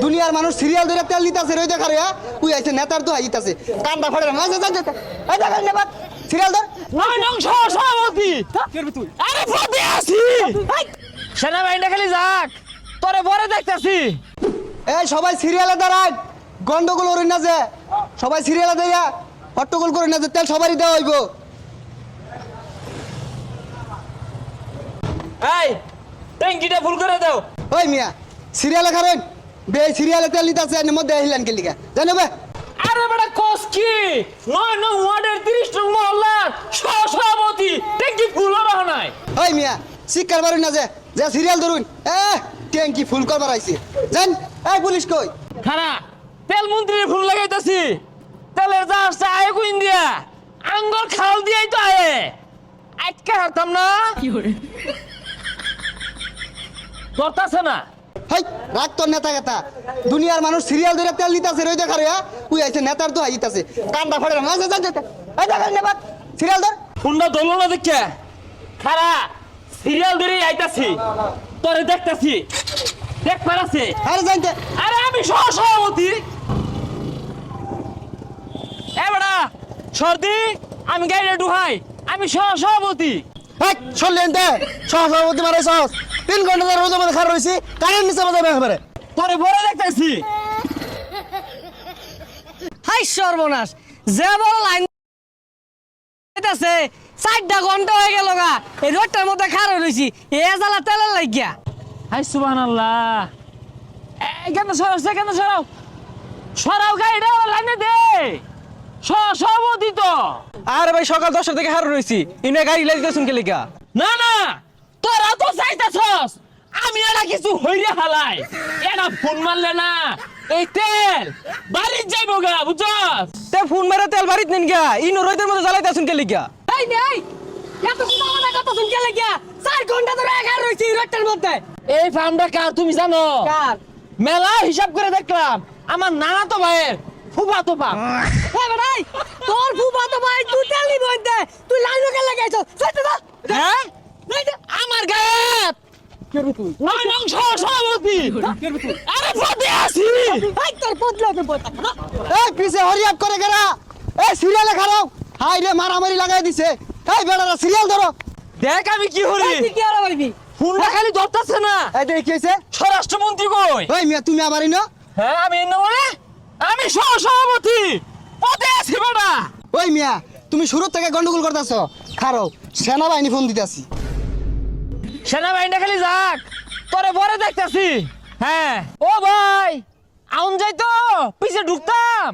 দুনিয়ার মানুষ সিরিয়াল ধরে তেল দিতেছে রই দেখা রে কুই আইছে নেতার তো আইতাছে কান্দা ফাড়ে না যা যা এই দেখা নেবা সিরিয়াল ধর নয় নং সভাপতি করবি তুই আরে পদে আছি সেনাবাহিনী খালি যাক তোরে পরে দেখতেছি এই সবাই সিরিয়ালে দাঁড়ায় গন্ডগোল করেন না যে সবাই সিরিয়ালে দেয়া হট্টগোল করেন না যে তেল সবারই দেওয়া হইব এই ট্যাঙ্কিটা ফুল করে দাও ওই মিয়া সিরিয়ালে খারেন বে সিরিয়ালে তেল নিতেছে এর মধ্যে আহিলেন কে লিগা জানবে আরে বেটা কস কি 9 নং ওয়ার্ডের 30 নং মহল্লার সভাপতি ট্যাঙ্কি ফুল করা নাই ওই মিয়া শিক্ষার বারুন না যে যে সিরিয়াল ধরুন ট্যাঙ্কি ফুল করবার আইছে জান এই পুলিশ কই খানা তেল মন্ত্রীর ফুল লাগাইতাছি তেলের জাহাজটা আয় কই ইন্ডিয়া আঙ্গল খাল দিয়াই তো আয়ে আটকে হারতাম না করতাছে না হাই রাগ তোর নেতা গেতা দুনিয়ার মানুষ সিরিয়াল ধরে তেল নিতেছে রই দেখা রে কুই আইছে নেতার তো আইতাছে কান্দা ফাড়ে না যা যা এই দেখা নেবা সিরিয়াল ধর ফোনটা ধরলো না দেখে খারা সিরিয়াল ধরে আইতাছি তোরে দেখতাছি দেখ পারাছে আরে জানতে আরে আমি সভাপতি এ বেটা সর্দি আমি গাড়ি ঢুহাই আমি সভাপতি হাই শুনলেন তে সহসভাপতি মারে সহস 3 ঘন্টা ধরে রোজা মধ্যে খারাপ রইছি কারেন্ট নিচে মধ্যে একেবারে তোরে বড় দেখতাছি হাই সর্বনাশ যে বড় লাইন আছে 4টা ঘন্টা হয়ে গেল গা এই রোডটার মধ্যে খাড়া রইছি এ জ্বালা তেলের লাগিয়া হাই সুবহানাল্লাহ কেন সরাও সরাও গাড়িটা লাইনে দে সভাপতি তো আরে ভাই সকাল 10টা থেকে খাড়া রইছি ইনে গাড়ি লাগিয়ে শুনকে লিখা না না তোরা তো চাইতাছস আমি এটা কিছু হইরে হালাই এটা ফোন মারলে না এই তেল বাড়ি যাইবো গা বুঝছস তে ফোন মেরে তেল বাড়িত নিন গা ইনো রইদের মধ্যে জ্বালাইতে শুনকে লিখা এই নেই এত সময় কথা শুনকে লিখা 4 ঘন্টা ধরে খাড়া রইছি রোডটার মধ্যে এই ফার্মটা কার তুমি জানো কার মেলা হিসাব করে দেখলাম আমার নানা তো ভাইয়ের ফুফা তো বাপ এ ভাই তোর ফুফা তো ভাই তুই তেল নিব দে তুই লাইনো কে লাগাইছস সেটা দা হ্যাঁ নাই দে আমার গায়ে করবি তুই নয় নং সভাপতি করবি তুই আরে পদে আছি ভাই তোর বদলাতে বদলা এই পিছে হরিয়াপ করে গেরা এই সিরিয়ালে খারাপ হাই রে মারামারি লাগাই দিছে এই বেড়ারা সিরিয়াল ধরো দেখ আমি কি হরি তুই কি আর ভাইবি ফোনটা খালি ধরতেছে না এই দেখ কি হইছে স্বরাষ্ট্রমন্ত্রী কই ওই মিয়া তুমি আমারই না হ্যাঁ আমি এনে বলে আমি সভাপতি পদে আছি বেটা ওই মিয়া তুমি শুরু থেকে গন্ডগোল করতেছ খারো সেনাবাহিনী ফোন দিতেছি সেনাবাহিনী খালি যাক তোরে পরে দেখতেছি হ্যাঁ ও ভাই আউন যাই তো পিছে ঢুকতাম